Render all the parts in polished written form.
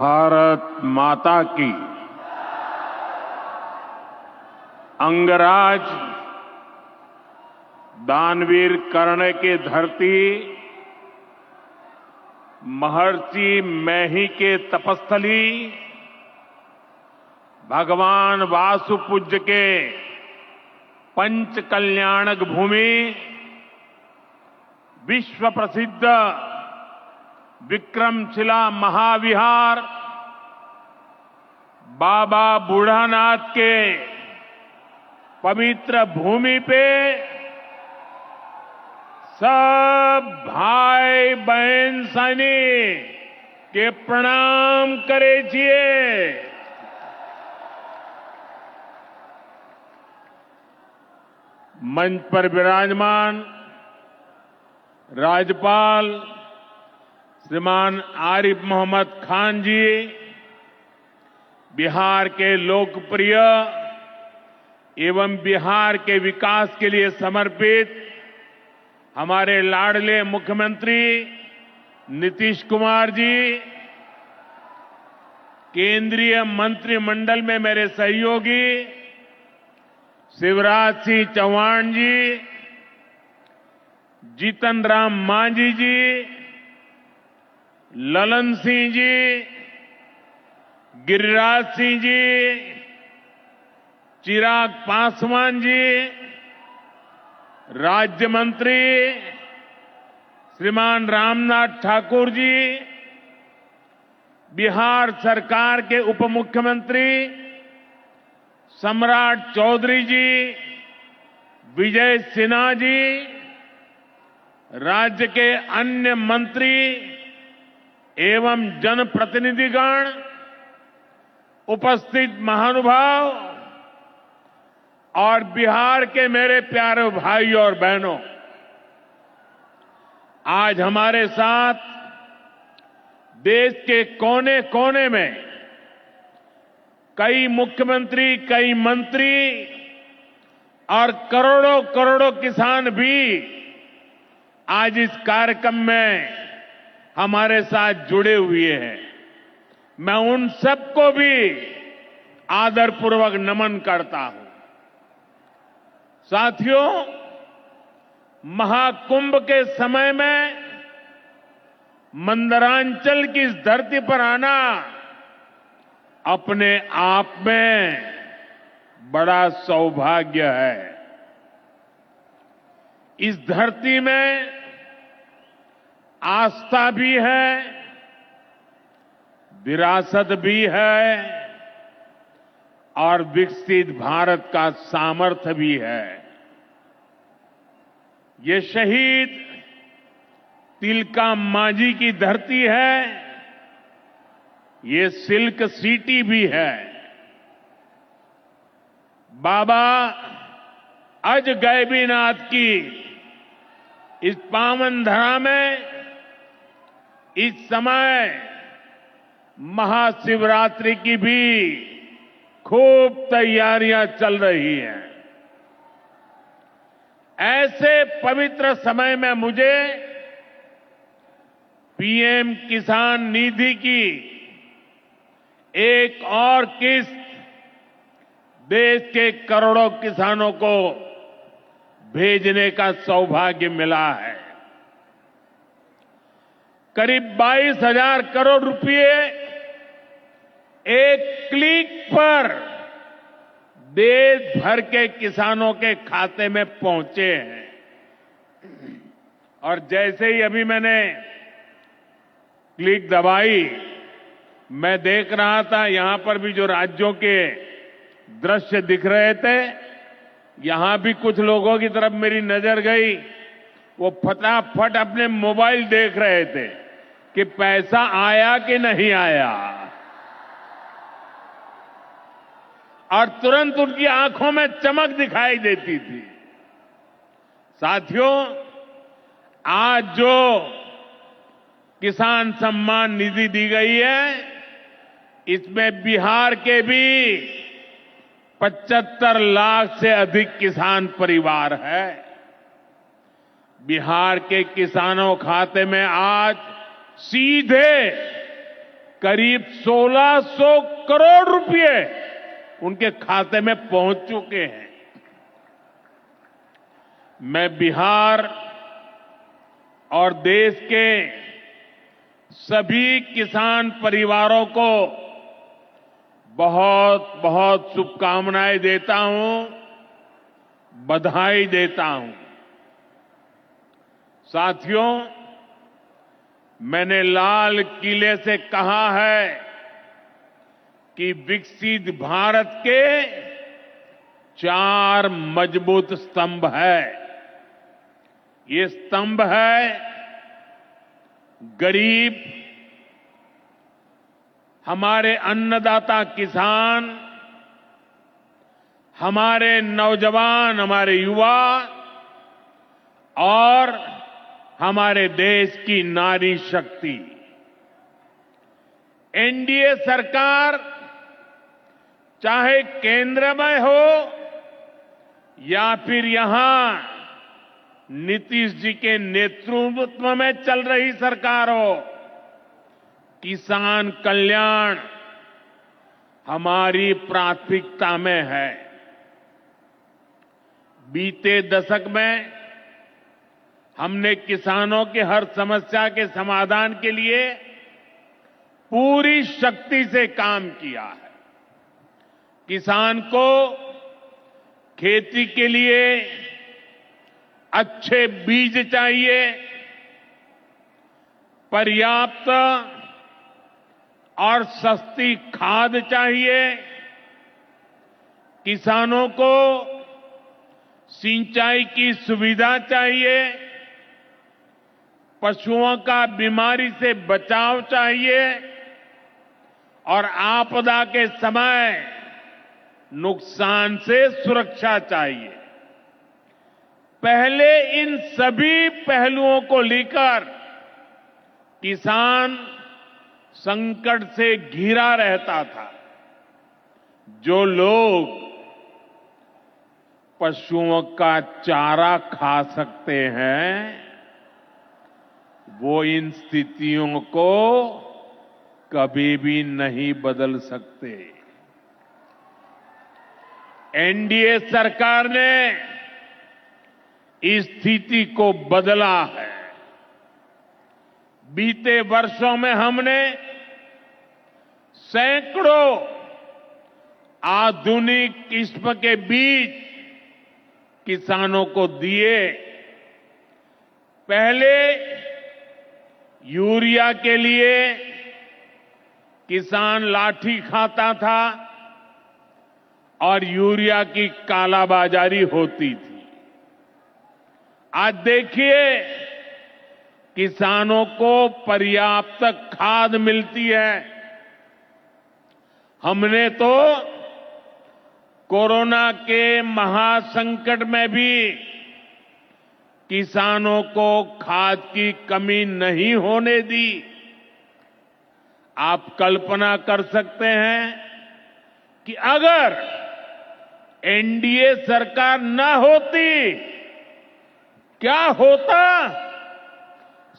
भारत माता की। अंगराज दानवीर कर्ण की धरती, महर्षि मैही के तपस्थली, भगवान वासुपूज्य के पंच कल्याणक भूमि, विश्व प्रसिद्ध विक्रमशिला महाविहार, बाबा बूढ़ानाथ के पवित्र भूमि पे सब भाई बहन सैनिक के प्रणाम करे छिए। मंच पर विराजमान राज्यपाल श्रीमान आरिफ मोहम्मद खान जी, बिहार के लोकप्रिय एवं बिहार के विकास के लिए समर्पित हमारे लाडले मुख्यमंत्री नीतीश कुमार जी, केंद्रीय मंत्रिमंडल में मेरे सहयोगी शिवराज सिंह चौहान जी, जीतन राम मांझी जी, ललन सिंह जी, गिरिराज सिंह जी, चिराग पासवान जी, राज्य मंत्री श्रीमान रामनाथ ठाकुर जी, बिहार सरकार के उप मुख्यमंत्री सम्राट चौधरी जी, विजय सिन्हा जी, राज्य के अन्य मंत्री एवं जनप्रतिनिधिगण, उपस्थित महानुभाव और बिहार के मेरे प्यारे भाइयों और बहनों, आज हमारे साथ देश के कोने कोने में कई मुख्यमंत्री, कई मंत्री और करोड़ों करोड़ों किसान भी आज इस कार्यक्रम में हमारे साथ जुड़े हुए हैं। मैं उन सबको भी आदरपूर्वक नमन करता हूं। साथियों, महाकुंभ के समय में मंदरांचल की इस धरती पर आना अपने आप में बड़ा सौभाग्य है। इस धरती में आस्था भी है, विरासत भी है और विकसित भारत का सामर्थ्य भी है। ये शहीद तिलका मांझी की धरती है, ये सिल्क सिटी भी है। बाबा अजगैबीनाथ की इस पावन धरा में इस समय महाशिवरात्रि की भी खूब तैयारियां चल रही हैं। ऐसे पवित्र समय में मुझे पीएम किसान निधि की एक और किस्त देश के करोड़ों किसानों को भेजने का सौभाग्य मिला है। करीब 22,000 करोड़ रुपए एक क्लिक पर देश भर के किसानों के खाते में पहुंचे हैं। और जैसे ही अभी मैंने क्लिक दबाई, मैं देख रहा था यहां पर भी जो राज्यों के दृश्य दिख रहे थे, यहां भी कुछ लोगों की तरफ मेरी नजर गई। वो फटाफट अपने मोबाइल देख रहे थे कि पैसा आया कि नहीं आया, और तुरंत उनकी आंखों में चमक दिखाई देती थी। साथियों, आज जो किसान सम्मान निधि दी गई है, इसमें बिहार के भी 75 लाख से अधिक किसान परिवार है। बिहार के किसानों खाते में आज सीधे करीब 1600 करोड़ रुपए उनके खाते में पहुंच चुके हैं। मैं बिहार और देश के सभी किसान परिवारों को बहुत बहुत शुभकामनाएं देता हूं, बधाई देता हूं। साथियों, मैंने लाल किले से कहा है कि विकसित भारत के 4 मजबूत स्तंभ है। ये स्तंभ है गरीब, हमारे अन्नदाता किसान, हमारे नौजवान, हमारे युवा और हमारे देश की नारी शक्ति। एनडीए सरकार चाहे केंद्र में हो या फिर यहां नीतीश जी के नेतृत्व में चल रही सरकार हो, किसान कल्याण हमारी प्राथमिकता में है। बीते दशक में हमने किसानों के हर समस्या के समाधान के लिए पूरी शक्ति से काम किया है। किसान को खेती के लिए अच्छे बीज चाहिए, पर्याप्त और सस्ती खाद चाहिए, किसानों को सिंचाई की सुविधा चाहिए, पशुओं का बीमारी से बचाव चाहिए और आपदा के समय नुकसान से सुरक्षा चाहिए। पहले इन सभी पहलुओं को लेकर किसान संकट से घिरा रहता था। जो लोग पशुओं का चारा खा सकते हैं, वो इन स्थितियों को कभी भी नहीं बदल सकते। एनडीए सरकार ने इस स्थिति को बदला है। बीते वर्षों में हमने सैकड़ों आधुनिक किस्म के बीज किसानों को दिए। पहले यूरिया के लिए किसान लाठी खाता था और यूरिया की कालाबाजारी होती थी। आज देखिए, किसानों को पर्याप्त खाद मिलती है। हमने तो कोरोना के महासंकट में भी किसानों को खाद की कमी नहीं होने दी। आप कल्पना कर सकते हैं कि अगर एनडीए सरकार न होती, क्या होता?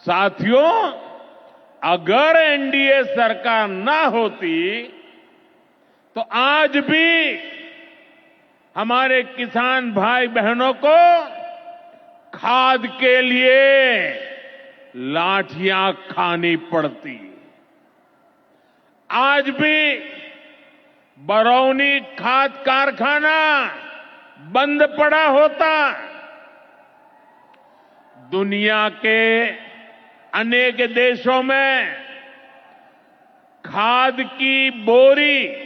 साथियों, अगर एनडीए सरकार न होती तो आज भी हमारे किसान भाई बहनों को खाद के लिए लाठियां खानी पड़ती। आज भी बरौनी खाद कारखाना बंद पड़ा होता। दुनिया के अनेक देशों में खाद की बोरी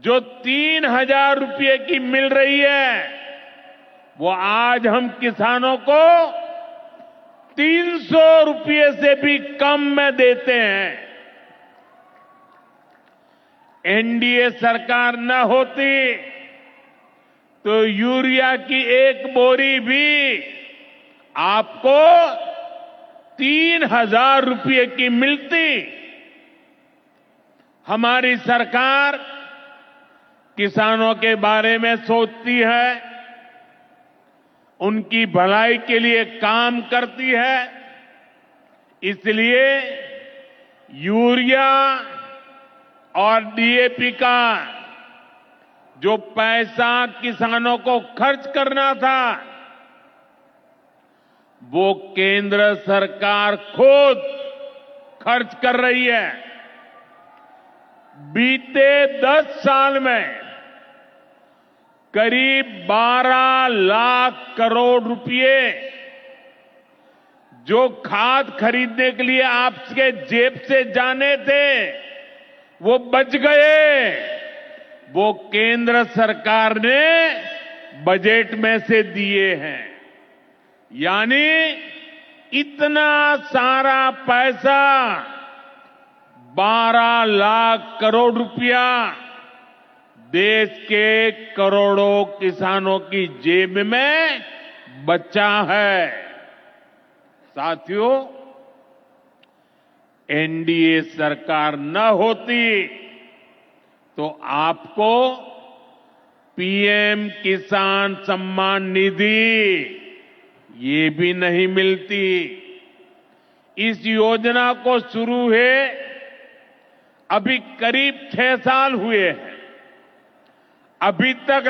जो 3,000 रुपये की मिल रही है, वो आज हम किसानों को 300 रुपये से भी कम में देते हैं। एनडीए सरकार न होती तो यूरिया की एक बोरी भी आपको 3,000 रुपये की मिलती। हमारी सरकार किसानों के बारे में सोचती है, उनकी भलाई के लिए काम करती है। इसलिए यूरिया और डीएपी का जो पैसा किसानों को खर्च करना था, वो केंद्र सरकार खुद खर्च कर रही है। बीते 10 साल में करीब 12 लाख करोड़ रुपए जो खाद खरीदने के लिए आपके जेब से जाने थे, वो बच गए। वो केंद्र सरकार ने बजट में से दिए हैं। यानी इतना सारा पैसा, 12 लाख करोड़ रुपया देश के करोड़ों किसानों की जेब में बचा है। साथियों, एनडीए सरकार न होती तो आपको पीएम किसान सम्मान निधि ये भी नहीं मिलती। इस योजना को शुरू हुए अभी करीब 6 साल हुए हैं। अभी तक